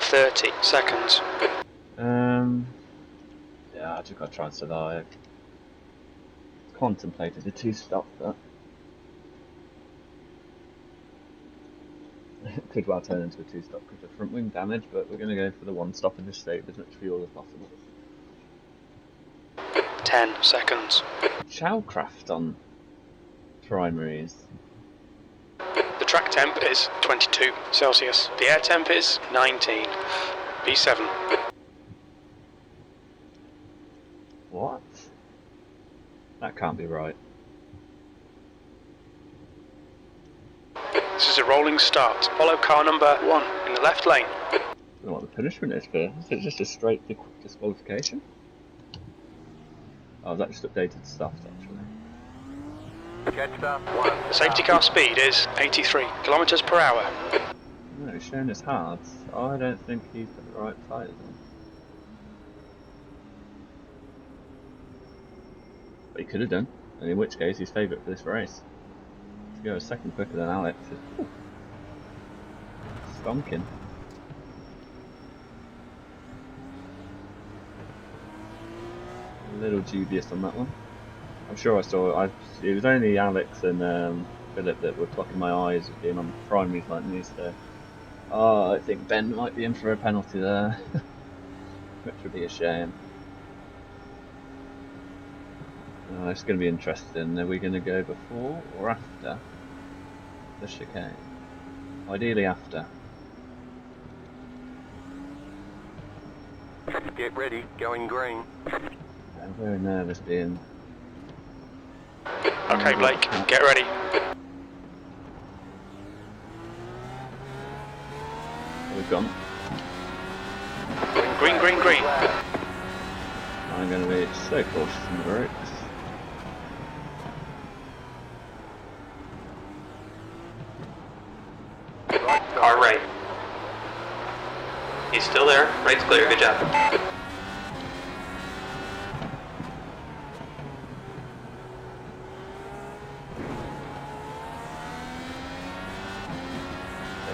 30 seconds. Yeah, I just got to try and survive. Contemplated a 2-stop, but could well turn into a 2-stop because of front wing damage, but we're going to go for the 1-stop and just save as much fuel as possible. 10 seconds. Chowcraft on primaries. The track temp is 22 Celsius. The air temp is 19. B7. What? That can't be right. This is a rolling start. Follow car number 1 in the left lane. I don't know what the punishment is for. Is it just a straight disqualification? Oh, that just updated stuff actually. The safety car speed is 83 kilometers per hour. No, he's showing his hards. I don't think he's got the right tyres on. But he could have done, and in which case he's favourite for this race. To go a second quicker than Alex is stonking. A little dubious on that one. I'm sure I saw. It was only Alex and Philip that were clocking my eyes with being on primaries like me. So, I think Ben might be in for a penalty there, which would be a shame. It's going to be interesting. Are we going to go before or after the chicane? Ideally after. Get ready, going green. I'm very nervous being... Okay, Blake, get ready. We've gone. Green, green, green. I'm going to be so cautious in the brakes. Car right. He's still there. Right's clear. Good job.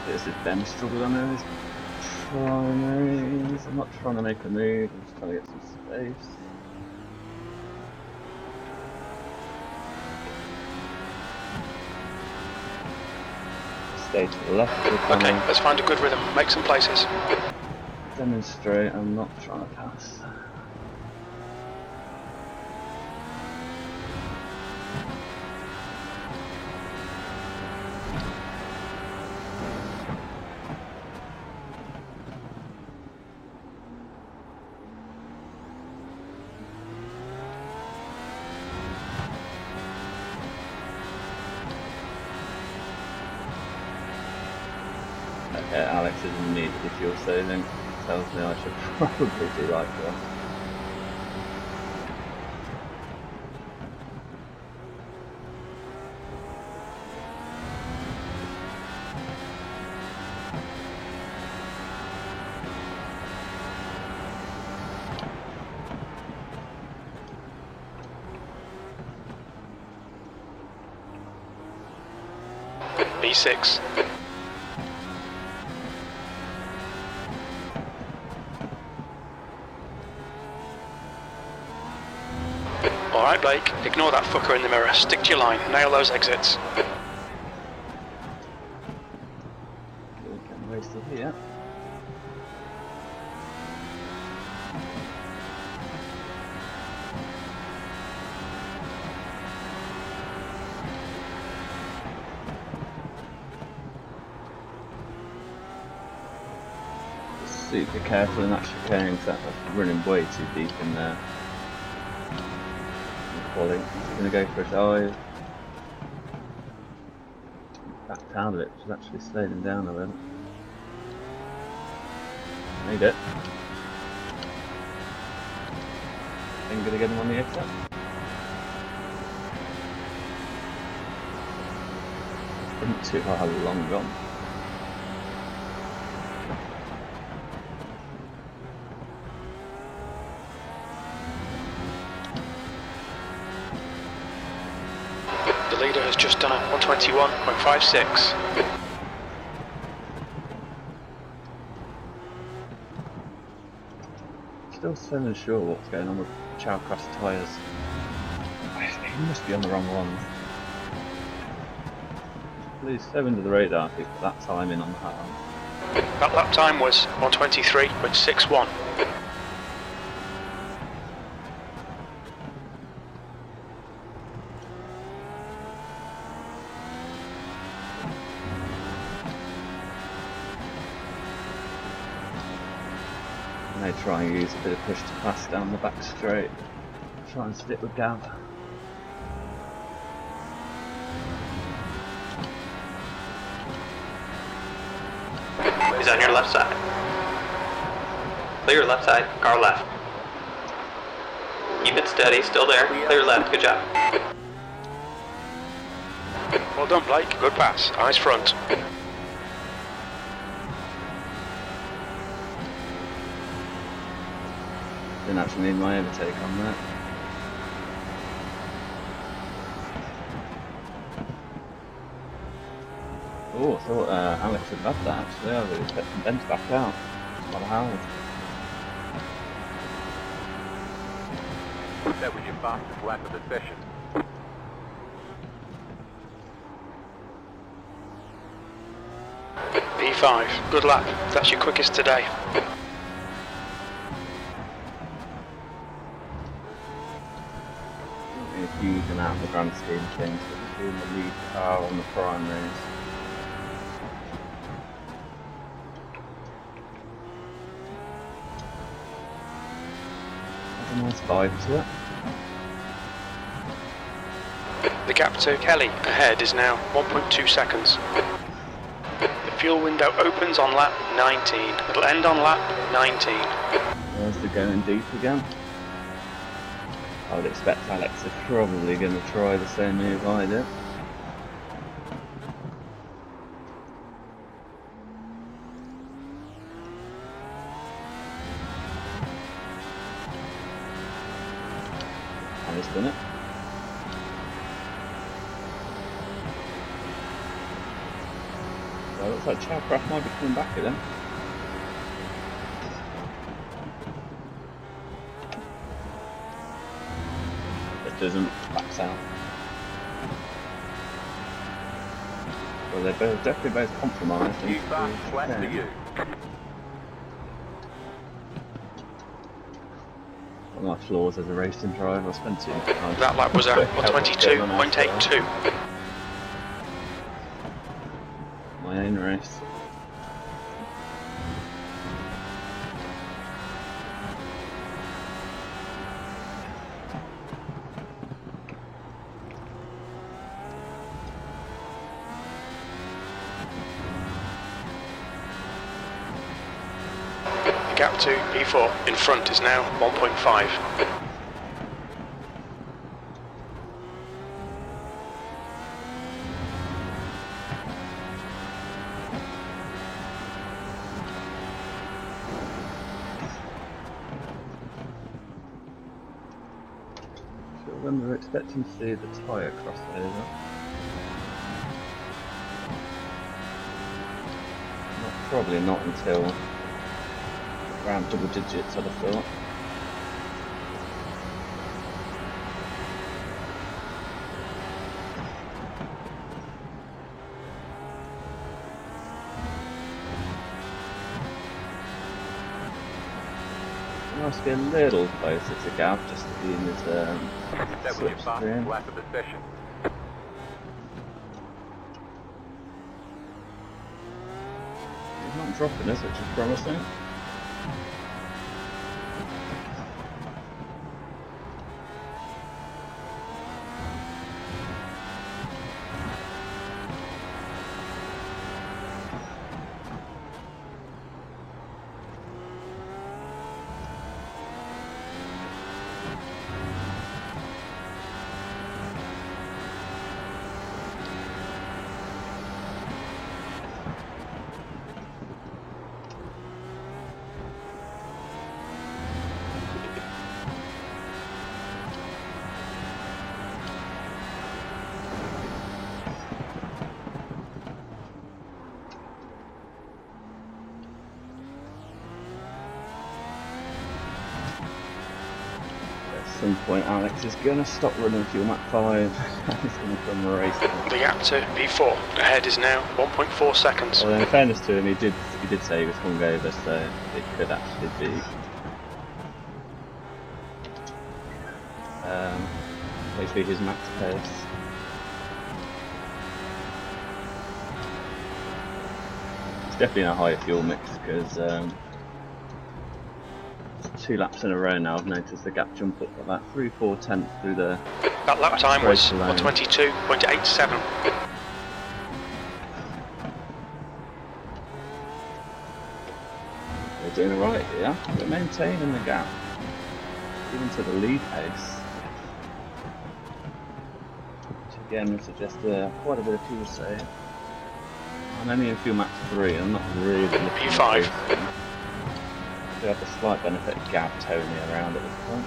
This is Ben struggled on those primaries. I'm not trying to make a move, I'm just trying to get some space. Stay to the left of the Okay, let's find a good rhythm. Make some places. Demonstrate, I'm not trying to pass. Okay, Alex is in need of fuel saving. Tells me I should probably do like that. B6. Alright, Blake, ignore that fucker in the mirror. Stick to your line. Nail those exits. Getting wasted here. Super careful in that chicane because that's running way too deep in there. He's going to go for a dive. Backed out of it, which has actually slowed him down a little. Made it. Ain't going to get him on the exit. Didn't too long gone. The leader has just done a 121.56. still so unsure what's going on with Chalcross tyres. He must be on the wrong ones. Flew so under the radar if he put that time in on the hard. That lap time was 1:23.61. They try and use a bit of push to pass down the back straight. Try and stick with Gav. He's on your left side. Clear left side, car left. Keep it steady, still there. Clear left, good job. Well done, Blake. Good pass. Eyes front. Didn't actually need my overtake on that. Oh, I thought Alex had had that actually. I was expecting Ben to back out. What a howled. That was your fastest lap of the session. P5. Good lap. That's your quickest today. A huge amount of the grand scheme of things, but just being the lead car on the prime race. Has a nice vibe to it. The gap to Kelly ahead is now 1.2 seconds. The fuel window opens on lap 19. It'll end on lap 19. There's the going deep again. I would expect Alex is probably going to try the same move I did. And he's done it. So it looks like Chalcross might be coming back again. Doesn't back out. Well, they're both definitely both compromised. You fast lap to you. One of my flaws as a racing driver, I spent too much time. That lap was at 1:22.82. My own race. The gap to P4 in front is now 1.5. So when we're expecting to see the tyre crossover. Probably not until around double digits, I'd have thought. It must be a little closer to Gav just to be in his That was your slipstream. fastest lap of the session. He's not dropping us, which is promising. some point Alex is going to stop running fuel map 5 and he's going to come racing. The gap to P4 ahead is now 1.4 seconds. Well, in fairness to him, he did say he was hungover, so it could actually be basically his max pace. It's definitely in a higher fuel mix because 2 laps in a row now I've noticed the gap jump up about 3-4 tenths through the That lap time was straight lane. 122.87. We're doing alright here, we're maintaining the gap, even to the lead pace. Which again would suggest quite a bit of fuel save. I'm only in fuel max 3, I'm not really looking P5. at I do have the slight benefit of gap towing me around at this point.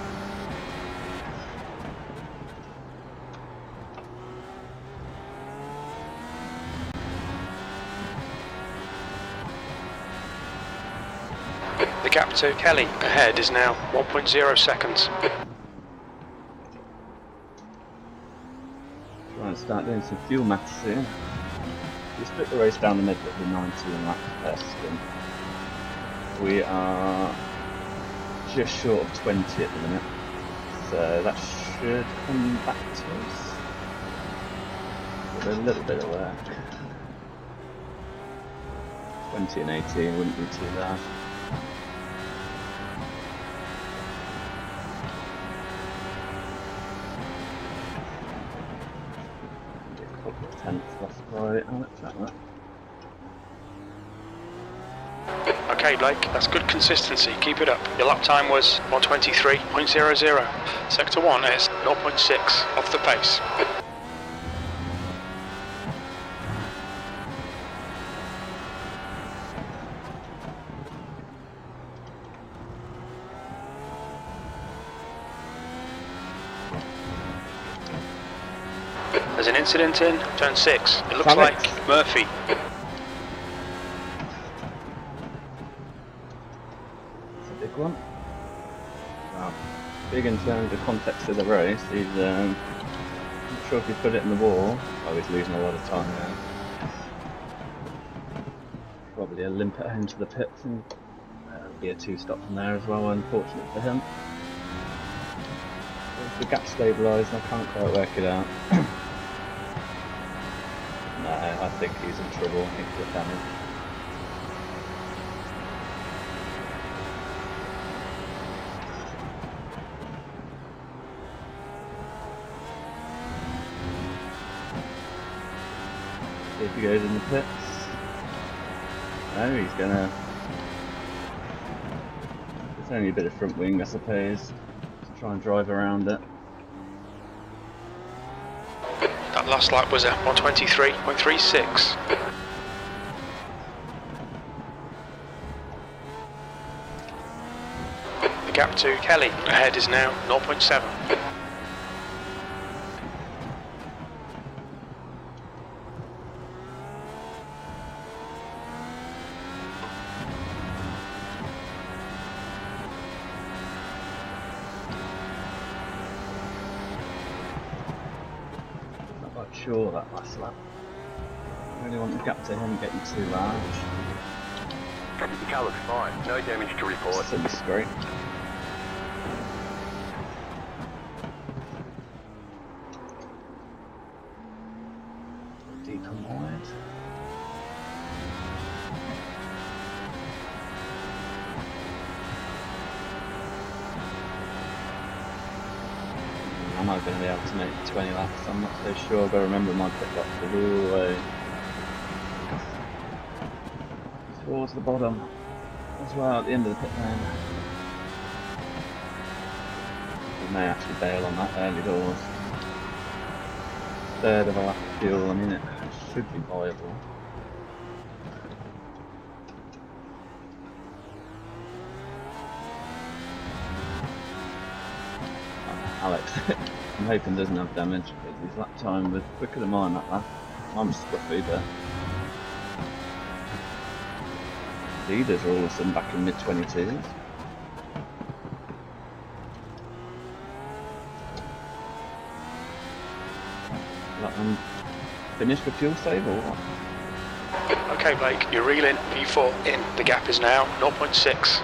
The gap to Kelly ahead is now 1.0 seconds. Try and start doing some fuel maths soon. We split the race down the middle with 19 laps per stint. We are just short of 20 at the minute, so that should come back to us with a little bit of work. 20 and 18 wouldn't be too bad. A couple of tenths lost by Alex at that. Okay, Blake, that's good consistency. Keep it up. Your lap time was 123.00. Sector 1 is 0.6 off the pace. There's an incident in turn 6. It looks Alex. like Murphy. Big one. Wow. Big in terms of context of the race. He's not sure if he put it in the wall. Oh, he's losing a lot of time now. Probably a limp at home to the pits, and be a 2-stop from there as well, unfortunate for him. The gap stabilised and I can't quite work it out. No, I think he's in trouble. I think he's damaged. If he goes in the pits. No, he's gonna. It's only a bit of front wing, I suppose, to try and drive around it. That last lap was at 123.36. The gap to Kelly ahead is now 0.7. Sure, that last lap. I really want the gap to him getting too large. The car looks fine. No damage to report. That's great. Deep and wide. Am I going to be able to make 20 laps? I'm not so sure, but remember my pit box is all the way towards the bottom as well at the end of the pit lane. We may actually bail on that early doors. Third of a lap of fuel, I mean it should be viable. Alex, I'm hoping doesn't have damage because his lap time was quicker than mine that lap. I'm scruffy, but leaders are all of a sudden back in mid-22s. Finished with fuel save or what? Okay, Blake, you're reeling. V4 in. The gap is now 0.6.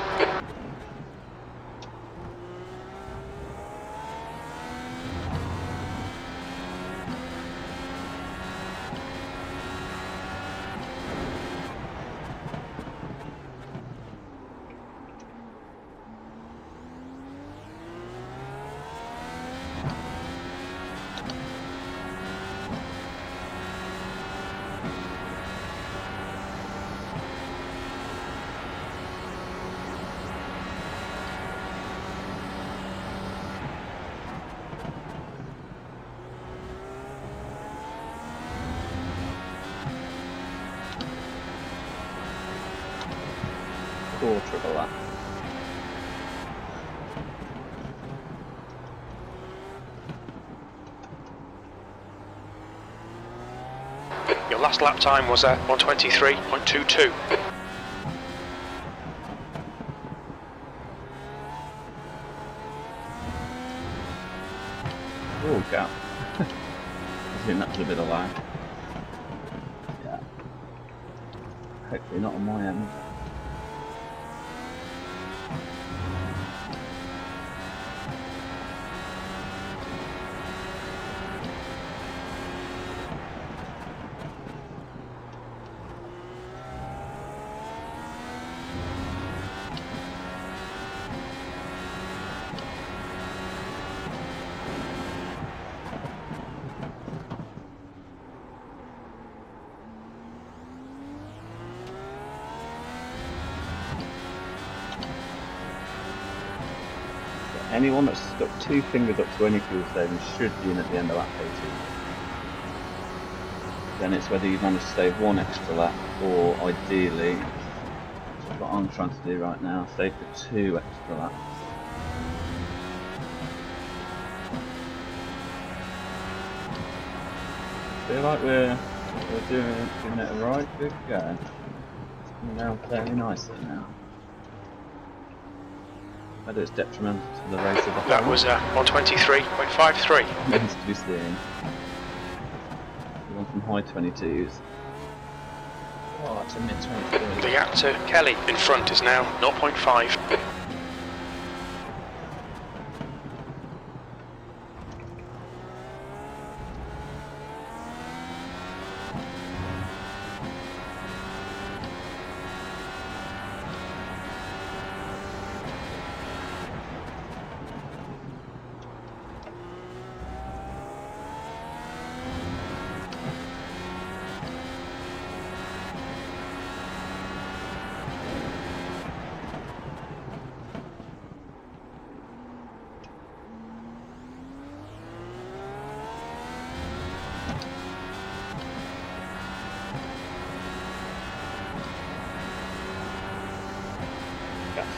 Quarter of a lap. Your last lap time was at 1:23.22. Oh, gap. I think that's a bit of lag. Yeah. Hopefully not on my end. Anyone that's stuck 2 fingers up to any fuel saving should be in at the end of lap 18. Then it's whether you manage to save 1 extra lap or ideally, which is what I'm trying to do right now, save for 2 extra laps. Feel like we're giving it a right good go. It's coming down fairly nicely now. Whether it's detrimental to the race of the whole. That was 1:23.53. Remains to be seen. One from high 22s. Oh, it's a mid 23s. The gap to Kelly in front is now 0.5.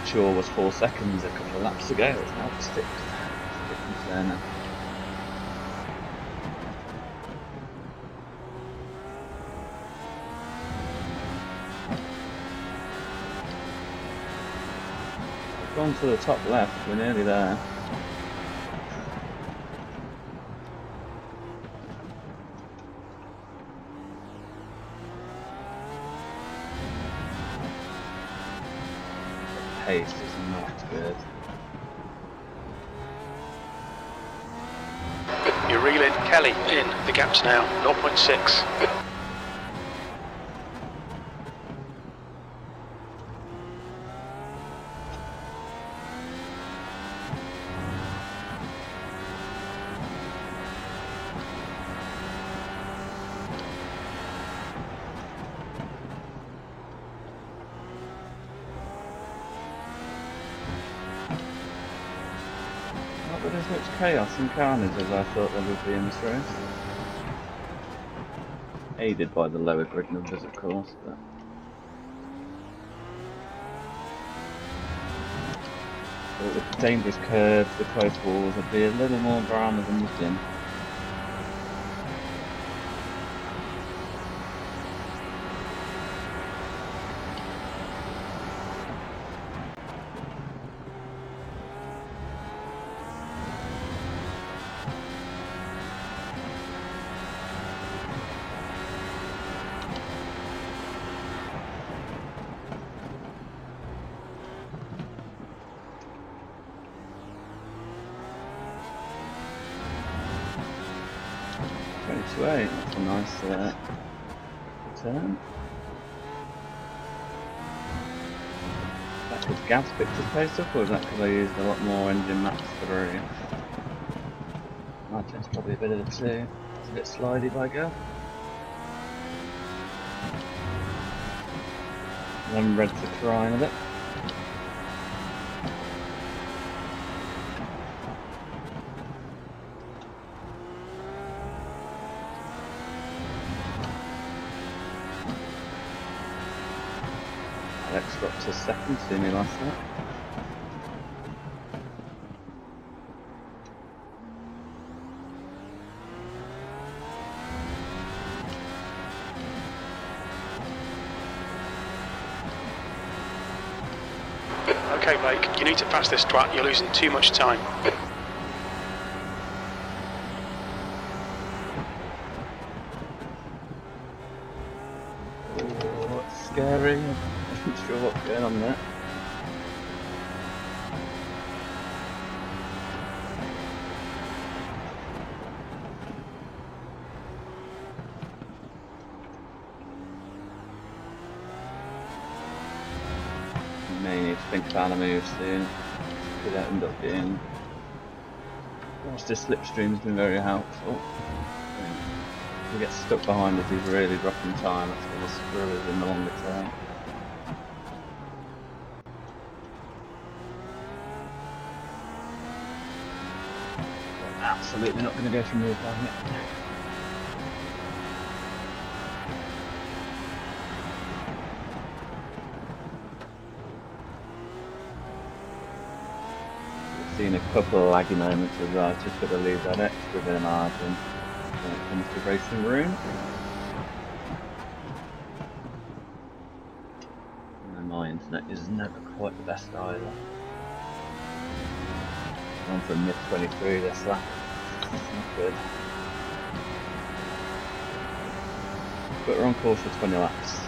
Sure was 4 seconds a couple of laps ago, it's now 6. Difference there now. We've gone to the top left, we're nearly there. Pace is not good. You're reeling. Kelly in. The gap's now 0.6. Not that there's much chaos and carnage as I thought there would be in this race. Aided by the lower grid numbers, of course, but with the dangerous curves, the close walls, there'd be a little more drama than there's been. 28. That's a nice return. Is that because Gav's picked his pace up, or is that because I used a lot more engine max through? I imagine it's probably a bit of the two. It's a bit slidey by Gav. I'm ready to cry in a bit. Alex dropped to second to me last night. Okay, Blake, you need to pass this twat, you're losing too much time. Oh, it's scary. I'm not sure what's going on there. May need to think about a move soon. Could end up being. Gosh, this slipstream's been very helpful. If we get stuck behind if he's really dropping time, that's going to screw us in the longer term. Absolutely not going to go for move on it. Seen a couple of laggy moments as well. I've just got to leave that extra bit of margin when it comes to racing room. And my internet is never quite the best either. I'm from mid 23 this lap. It's not good. But we're on course for 20 laps.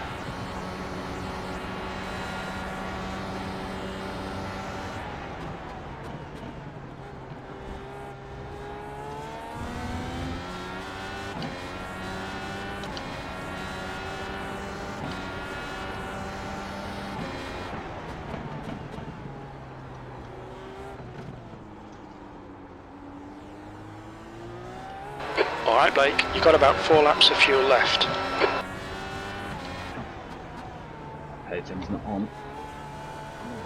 Alright, Blake, you've got about 4 laps of fuel left. Pagin's not on.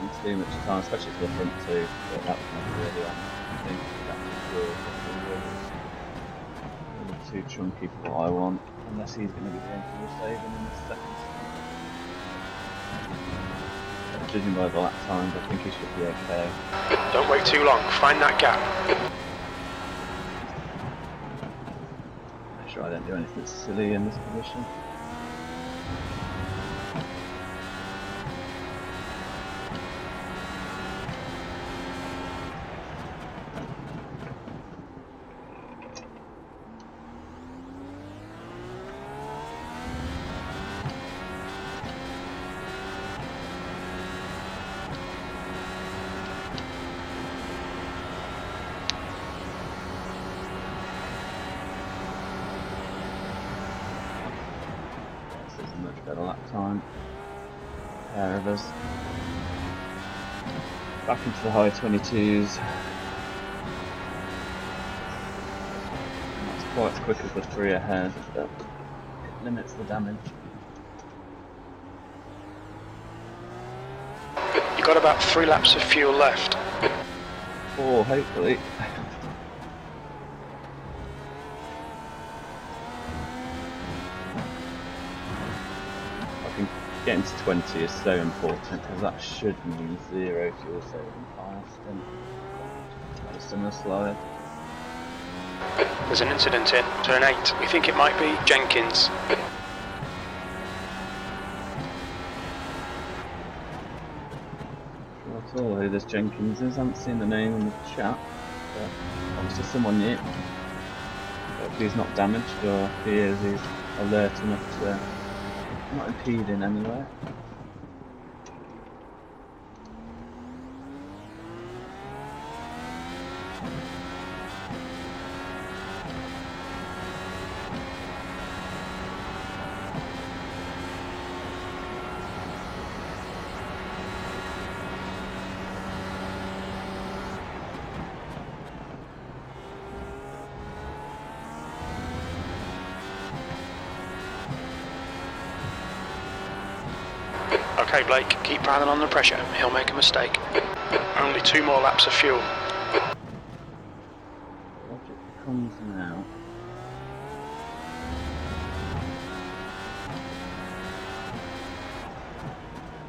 Not too much time, especially for the front two, but that was not really on. I think that's too chunky for what I want, unless he's going to be going fuel saving in the second. Judging by the lap times, I think he should be okay. Don't wait too long, find that gap. Make sure I don't do anything silly in this position. Much better lap time. Pair of us. Back into the high 22s. Not quite as quick as the 3 ahead, but it limits the damage. You've got about 3 laps of fuel left. 4, hopefully. Getting to 20 is so important because that should mean 0 fuel saving fast and a similar slide. There's an incident in turn 8. We think it might be Jenkins. Not at all who this Jenkins is. I haven't seen the name in the chat, but obviously someone new. Hopefully he's not damaged, or if he is, he's alert enough to not impeding anywhere. Okay, Blake, keep piling on the pressure. He'll make a mistake. Only 2 more laps of fuel. Logic comes now.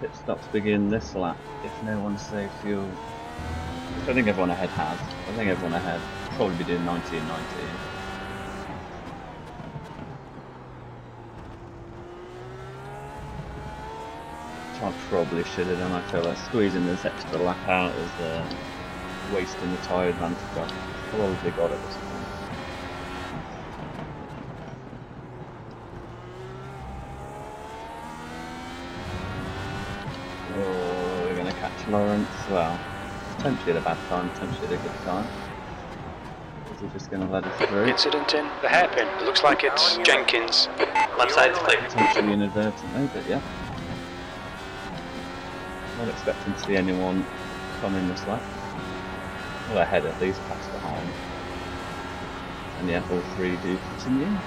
Pit stops begin this lap if no one saves fuel. Which I think everyone ahead has. I think everyone ahead will probably be doing 90 and 90. Which I probably should have done. I feel like squeezing this extra lap out is wasting the tyre advantage I've probably got at this point. Oh, we're going to catch Lawrence. Well, potentially at a bad time, potentially at a good time. Is he just going to let us through? Incident in the hairpin. It looks like it's Jenkins. Left side's clear. Potentially inadvertently, but yeah. Not expecting to see anyone come in this lap. Well, ahead at least, past behind. And yeah, all 3 do continue.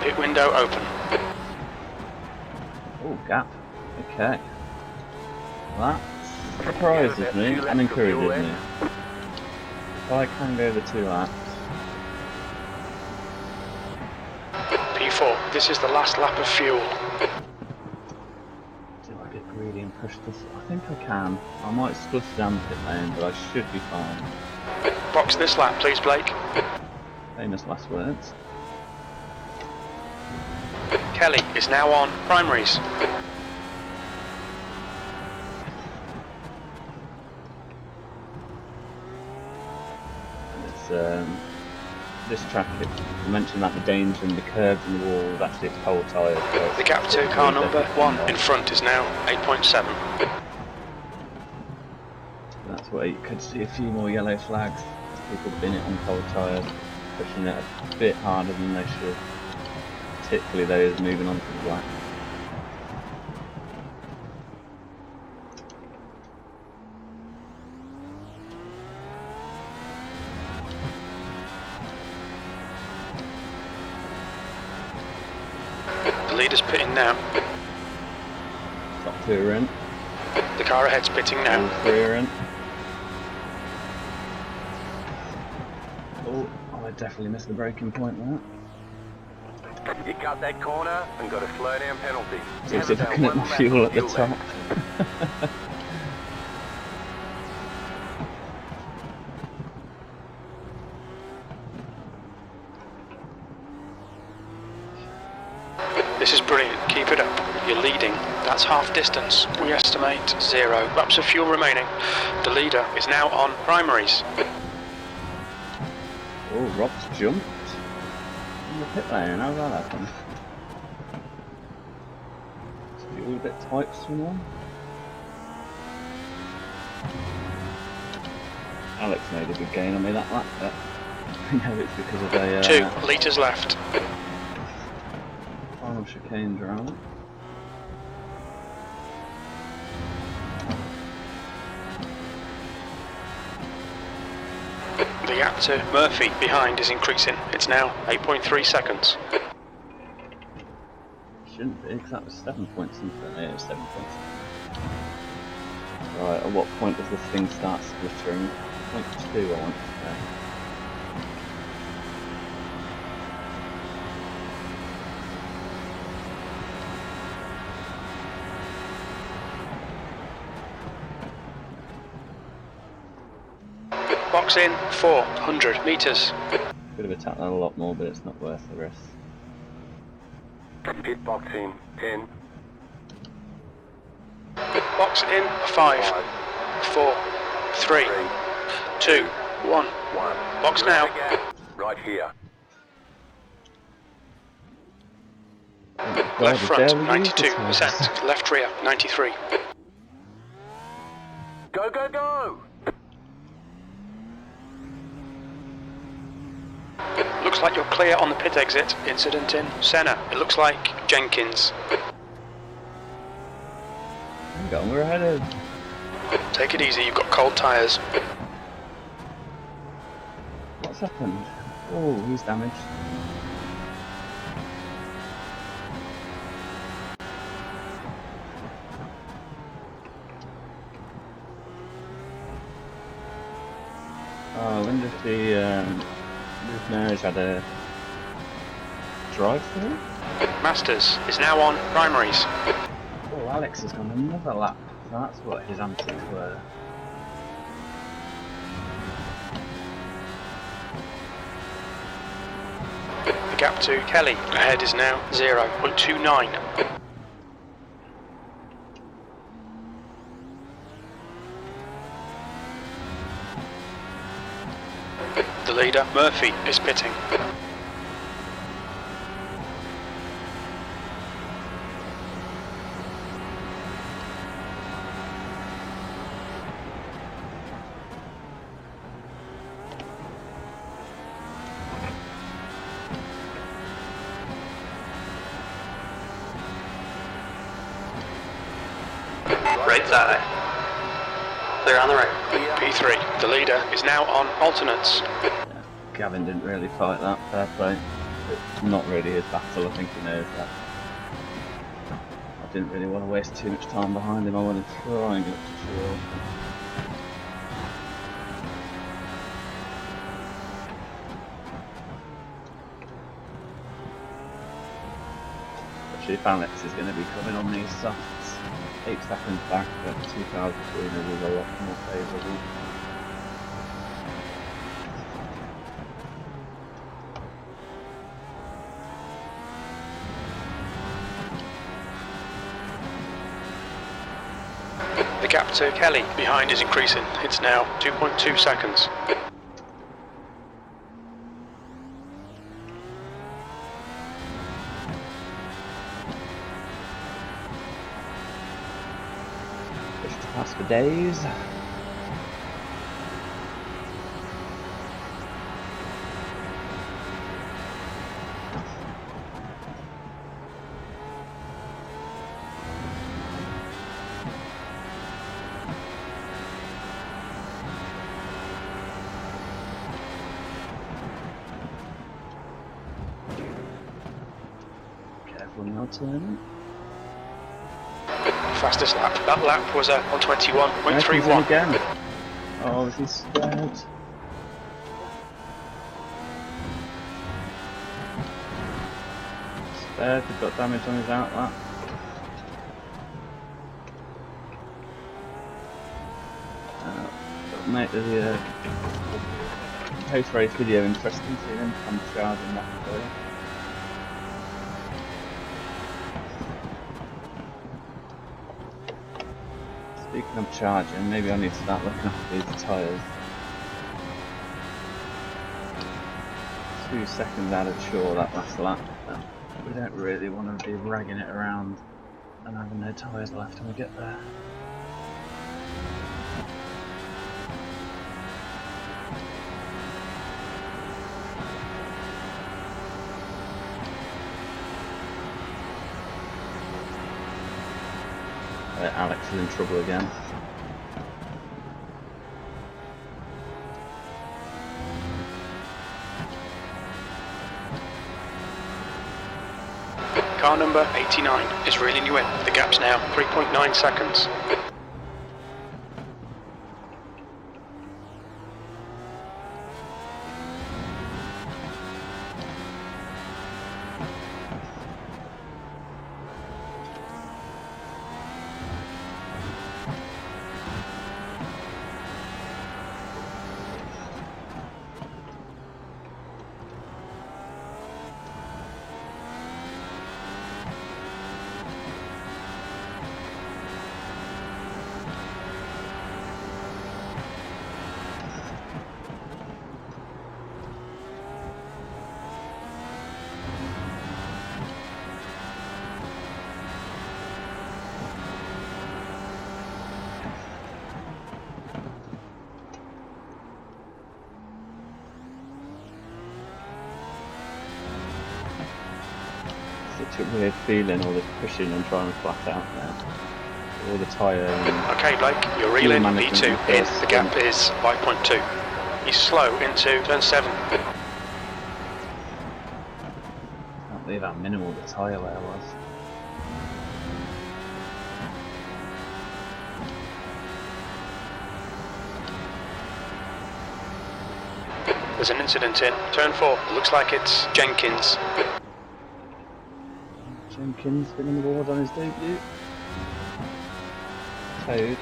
Pit window open. Oh, gap. Okay. That surprises me and encourages me. If I can go the 2 laps. P4, this is the last lap of fuel. Do I get greedy and push this? I think I can. I might split down the pit lane, but I should be fine. Box this lap, please, Blake. Famous last words. Kelly is now on primaries. This track, I mentioned that the danger and the curves and the walls, actually it's cold tyres. So The gap to car number 1 in front is now 8.7. That's where you could see a few more yellow flags. People bin it on cold tyres, pushing it a bit harder than they should. Particularly those moving on to the black. The leader's pitting now. Top 2 are in. The car ahead's pitting All now. 3 are in. Oh, I definitely missed the braking point there. You cut that corner and got a slow down penalty. Seems to be looking at my fuel at the top. This is brilliant. Keep it up. You're leading. That's half distance. We estimate 0 laps of fuel remaining. The leader is now on primaries. Oh, Rob's jumped. In the pit lane, how's that happen? Is fuel a bit tight for someone? Alex made a good gain on me that lap, but I know it's because of a 2 litres left. final chicane drama. The gap to Murphy behind is increasing. It's now 8.3 seconds. Shouldn't be, because that was 7 points something. Yeah, it was 7 points. Right, at what point does this thing start splittering? 0.2 I want to say. Box in 400 metres. Could have attacked that a lot more, but it's not worth the risk. Pit box in 10. Box in 5, 4, 3, 2, 1. Box now. Right here. Left front 92%. Left rear 93. Go, go, go! Looks like you're clear on the pit exit. Incident in Senna. It looks like Jenkins. Hang on, we're ahead of... Take it easy, you've got cold tyres. What's happened? Oh, he's damaged. I wonder if the merge had a drive through. Masters is now on primaries. Oh, Alex has gone another lap. So that's what his antics were. The gap to Kelly ahead is now 0.29. The leader, Murphy, is pitting. Right side. Clear on the right. P3, the leader, is now on alternates. Gavin didn't really fight that, fair play. It's not really his battle, I think he knows that. I didn't really want to waste too much time behind him, I wanted to try and get to shore. Actually, if Alex is going to be coming on these softs, 8 seconds back, but 2 cars between us is a lot more favourable. The gap to Kelly behind is increasing. It's now 2.2 seconds. Push to pass for days. Careful now, turn. Fastest lap. That lap was on There he's in 21.31. again. Oh, is he scared? Spared, he's got damage on his outlap. That'll make the post-race video interesting, seeing him come charging that way. Speaking of charging, maybe I need to start looking after these tyres. 2 seconds out of shore that last lap. We don't really want to be ragging it around and having no tyres left when we get there. Alex is in trouble again. Car number 89 is reeling you in. The gap's now 3.9 seconds. Such a weird feeling, all this pushing and trying to flat out there. All the tyre and... Okay, Blake, you're reeling. management V2 and in. first The gap stint. is 5.2. He's slow into turn 7. can't believe how minimal the tyre wear was. There's an incident in turn 4. It looks like it's Jenkins. Jenkins winning the award on his debut. Toad.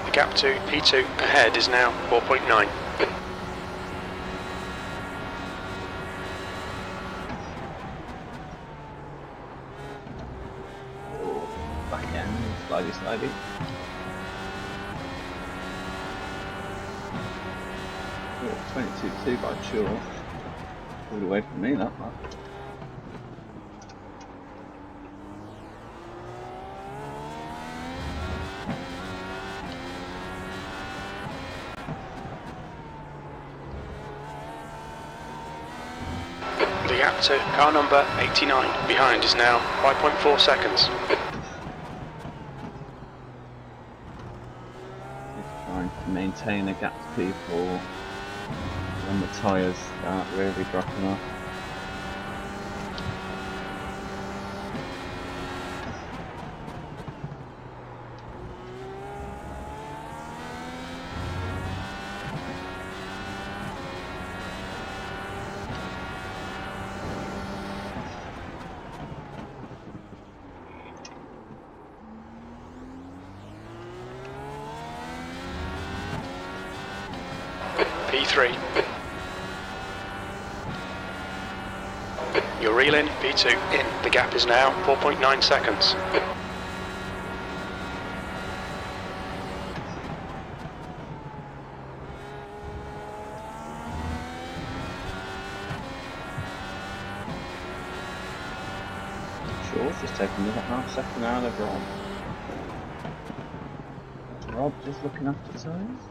The gap to P2 ahead is now 4.9. Back end, slidey. Oh, 22-2 by short. Pulled away from me that much. The gap to car number 89 behind is now 5.4 seconds. Trying to maintain a gap to people when the tyres start really dropping off. P3. You're reeling, P2 in. The gap is now 4.9 seconds. Sure, just taking another half second out of Rob. Rob just looking after tyres.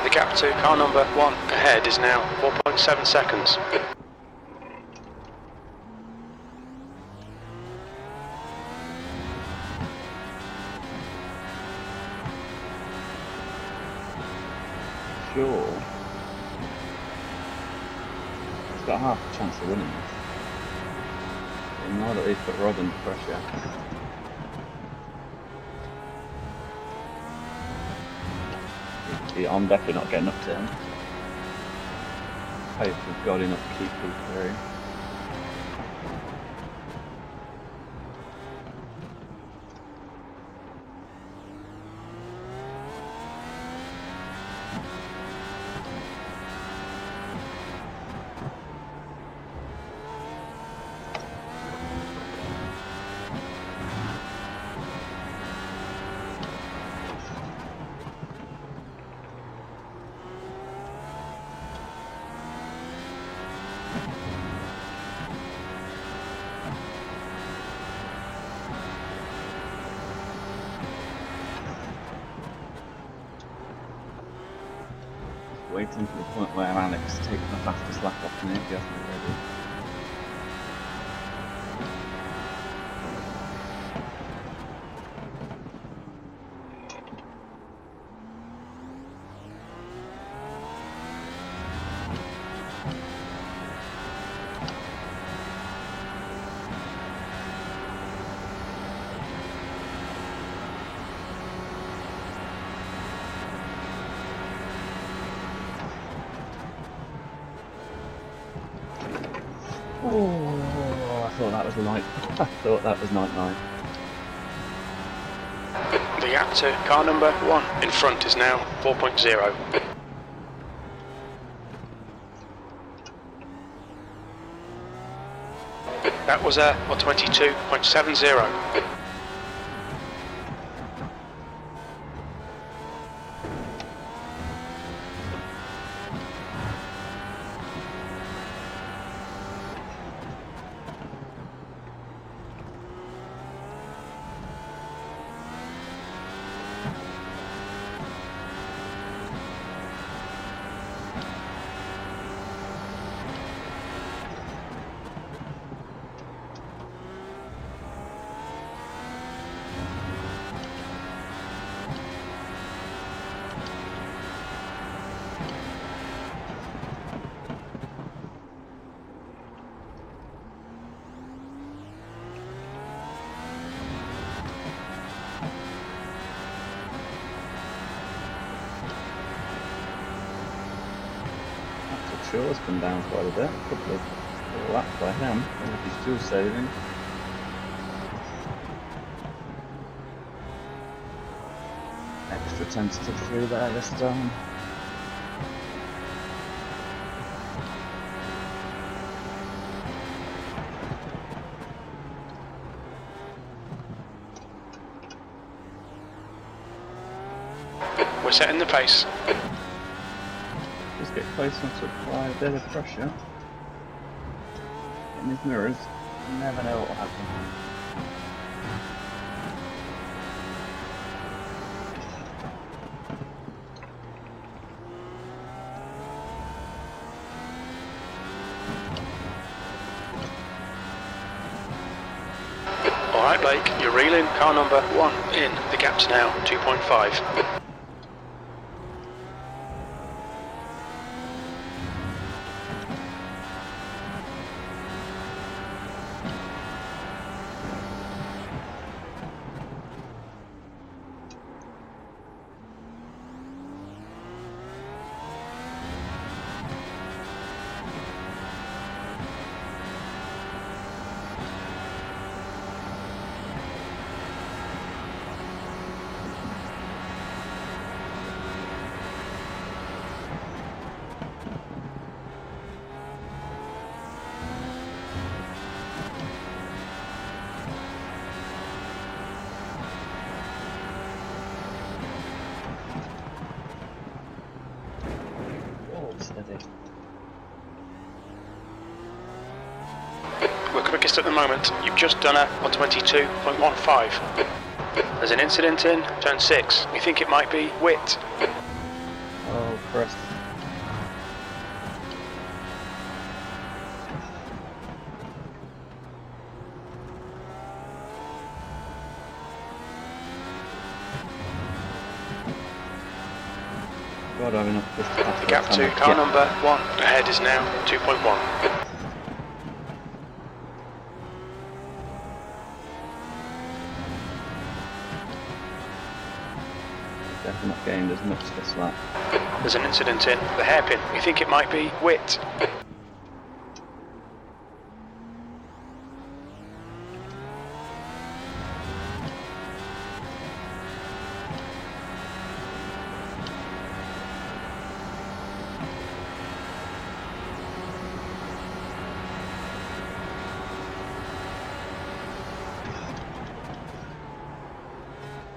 The gap to car number 1 ahead is now 4.7 seconds. Sure. He's got half a chance of winning this. He might at least put Rob under pressure. Yeah, I'm definitely not getting up to him. Hope we've got enough to keep P3. Waiting for the point where Alex takes the fastest lap off me if he hasn't already. I thought that was light. I thought that was night 9. The gap to car number 1 in front is now 4.0. That was a 22.70. Shaw's come down quite a bit. A couple of laps by him. I wonder if he's fuel saving. Extra tentative through there this time. We're setting the pace. Just get close enough to apply a bit of pressure in his mirrors. You never know what will happen. Alright Blake, you're reeling car number 1 in. The gap's now 2.5. Steady. We're quickest at the moment. You've just done a 122.15. There's an incident in turn 6. We think it might be wit. Oh, Chris. God, I have enough push to pass The gap that to time. car Yeah. number 1 ahead is now 2.1. Definitely not gained as much this lap. There's an incident in the hairpin. We think it might be wit.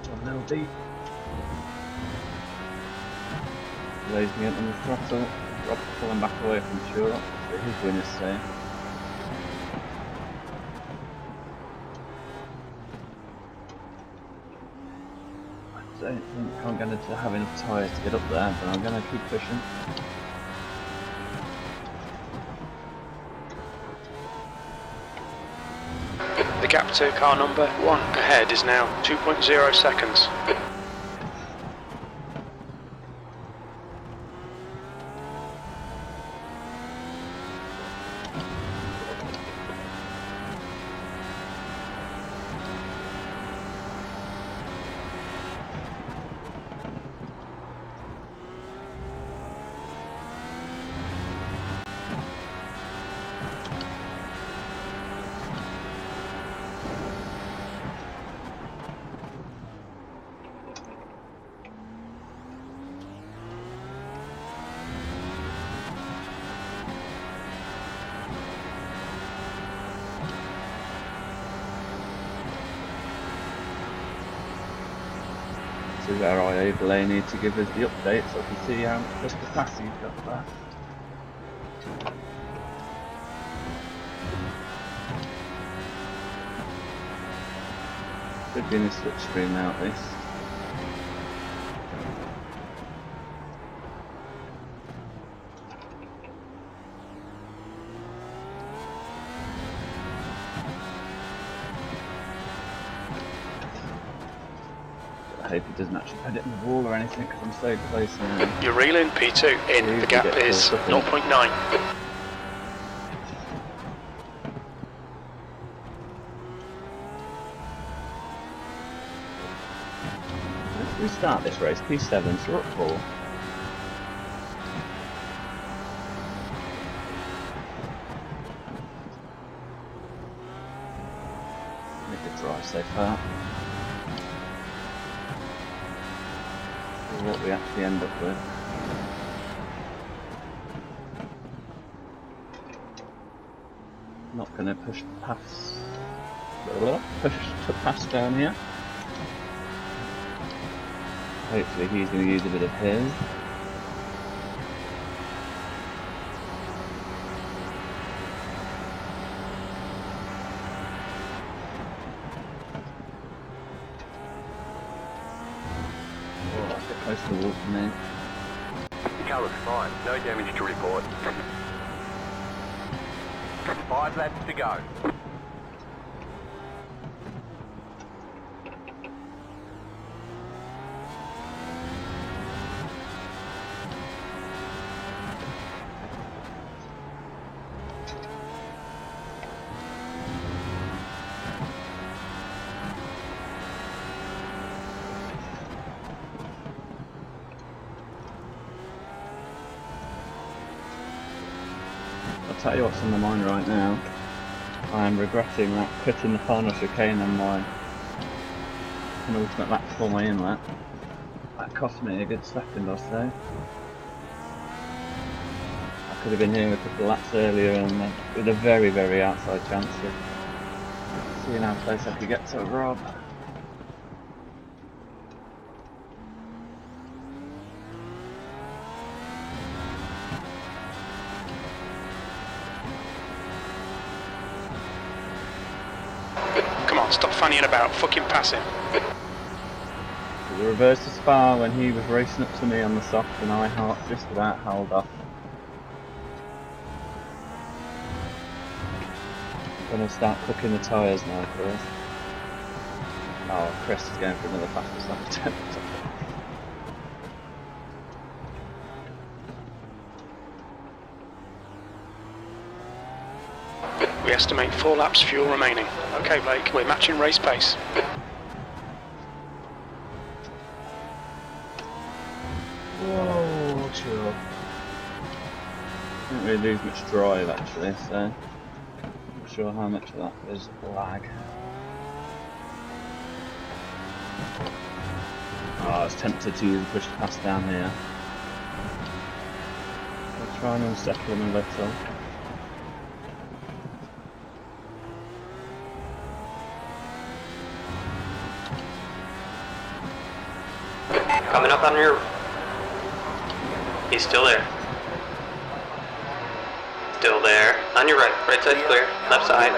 A little deep. Lays me on the throttle. Rob pulling back away from Shaw. So his win is safe. I don't think I'm going to have enough tyres to get up there, but I'm going to keep pushing. The gap to car number 1 ahead is now 2.0 seconds. is where I need to give us the update so we can see how much capacity you've got left. Should be in the switch screen now at least. I hope he doesn't actually put it in the wall or anything because I'm so close now. You're reeling P2 in, the gap is 0.9. Let's restart this race, P7, so we're up 4. Make a drive so far. What we actually end up with. Not going to push to pass down here. Hopefully he's going to use a bit of his. Close to the wall for me. The car looks fine. No damage to report. 5 laps to go. I'll tell you what's on my mind right now. I am regretting that quitting the final chicane on my penultimate lap before my in lap. That cost me a good second or so. I could have been here a couple of laps earlier and with a very, very outside chance of seeing how close I could get to Rob. Stop fannying about, fucking pass him. The reverse to Spa when he was racing up to me on the soft and I just about held off. I'm going to start cooking the tyres now, Chris. Oh, Chris is going for another fastest lap attempt. We estimate 4 laps fuel remaining. Okay, Blake, we're matching race pace. Whoa, chill. Didn't really lose much drive actually, so I'm not sure how much of that is lag. Oh, I was tempted to use the push to pass down here. I'll try and unsettle him a little. Coming up on your... He's still there. Still there. On your right. Right side's clear. Left side.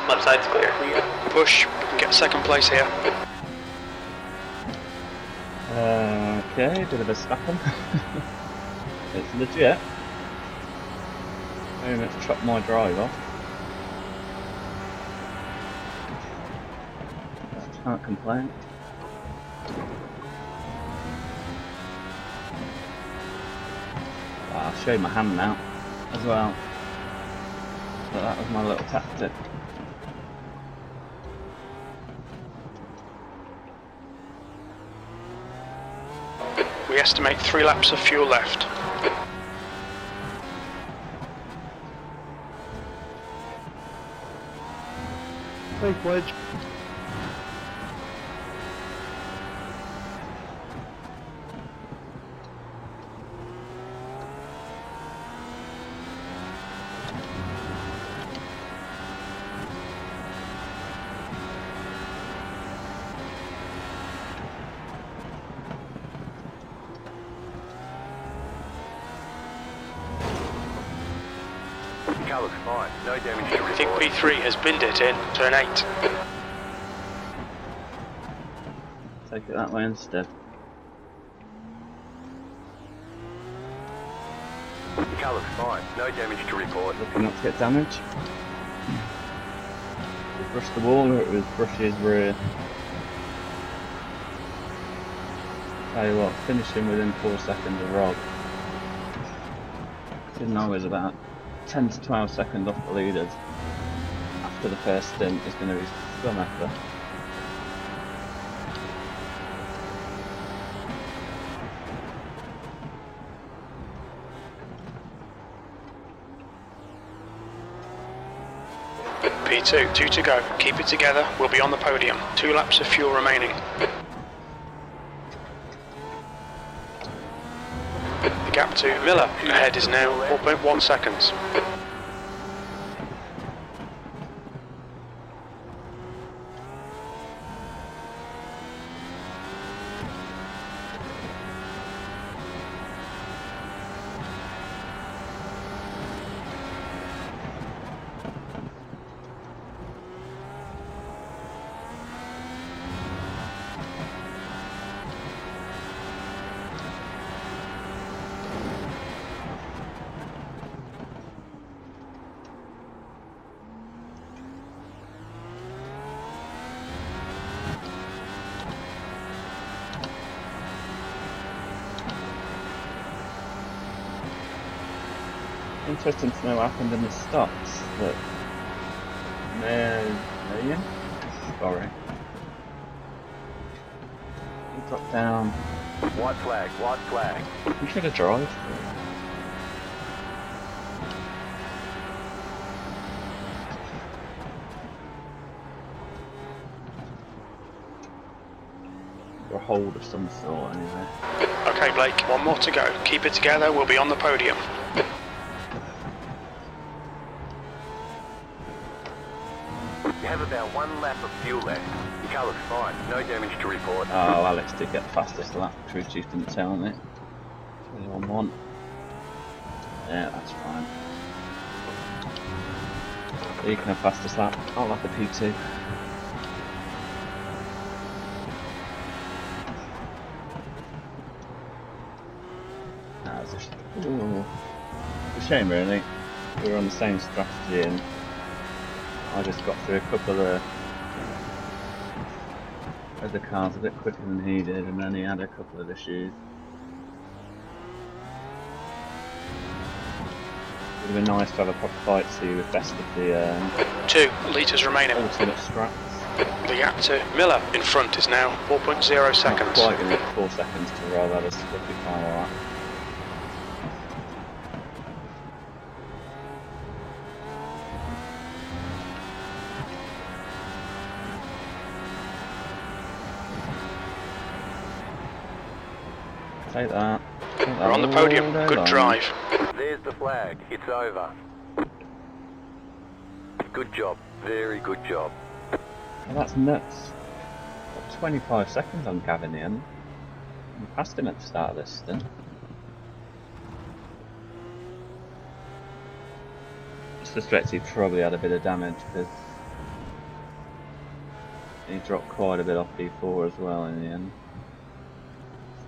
Left side's clear. Push. We can get second place here. Okay, bit of a stapping. It's legit. Very much chopped my drive off. Can't complain. I'll show you my hand now as well. So that was my little tactic. We estimate 3 laps of fuel left. Fake wedge. car looks fine. No damage to I think report. P3 has binned it in turn 8. Take it that way instead. Your car looks fine. No damage to report. Looking not to get damage. It brushed the wall or it was brushes rear. Tell you what, finishing within 4 seconds of Rob. Didn't I was about 10 to 12 seconds off the leaders. After the first stint is going to be some effort. P2, 2 to go. Keep it together. We'll be on the podium. 2 laps of fuel remaining. The gap to Miller ahead is now 4.1 seconds. Interesting to know what happened in the stops. But Million? Sorry. He dropped down. White flag, white flag. You should have drive. Or a hold of some sort anyway. Okay, Blake, 1 more to go. Keep it together. We'll be on the podium. You have about 1 lap of fuel left. Your car looks fine. No damage to report. Oh, Alex did get the fastest lap. Crew chief didn't tell me. 21-1. Yeah, that's fine. So you can have fastest lap. I'll have the P2. Nah, it's a shame really. We were on the same strategy and I just got through a couple of the cars a bit quicker than he did, and then he had a couple of issues. It would have been nice to have a proper fight to with best of the 2 litres remaining. ultimate straps. The gap to Miller in front is now 4.0 seconds. Not quite going to get 4 seconds to roll out a slippy car like that. Take that. We're on the podium. Good drive. There's the flag. It's over. Good job. Very good job. Well, that's nuts. Got 25 seconds on Gavin in. We passed him at the start of this stint. I suspect he probably had a bit of damage because he dropped quite a bit off P4 as well in the end.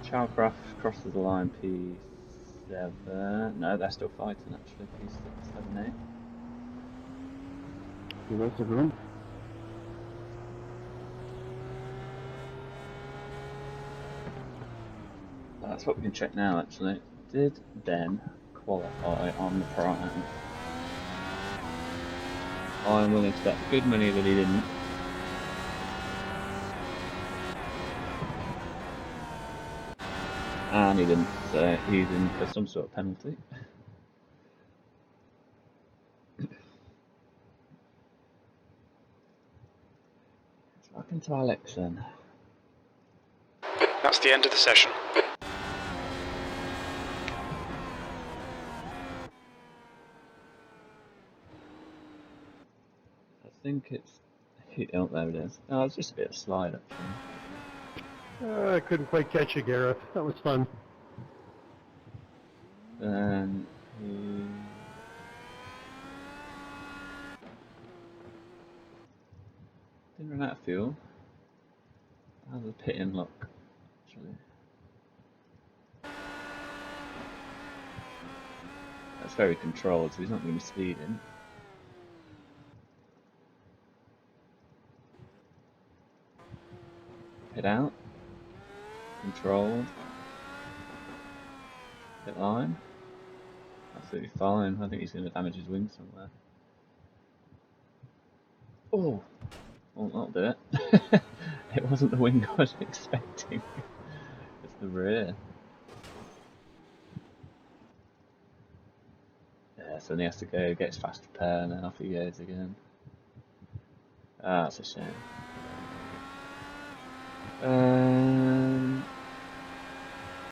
Childcraft crosses the line P7. No, they're still fighting actually. P6, 7, 8. The rest of the room. That's what we can check now actually. Did Ben qualify on the Prime? I'm willing to bet good money that he didn't. And he didn't, so he's in for some sort of penalty. What happened to Alex then? That's the end of the session. I think it's... Oh, there it is. Oh, it's just a bit of slide actually. I couldn't quite catch you, Gareth. That was fun. Didn't run out of fuel. How's the pitting look? Actually, that's very controlled, so he's not going to be speeding. Pit out. Controlled. Pit line. Absolutely fine. I think he's going to damage his wing somewhere. Oh! Well, that'll do it. It wasn't the wing I was expecting. It's the rear. Yeah, so then he has to go, gets fast repair, and then off he goes again. Ah, that's a shame.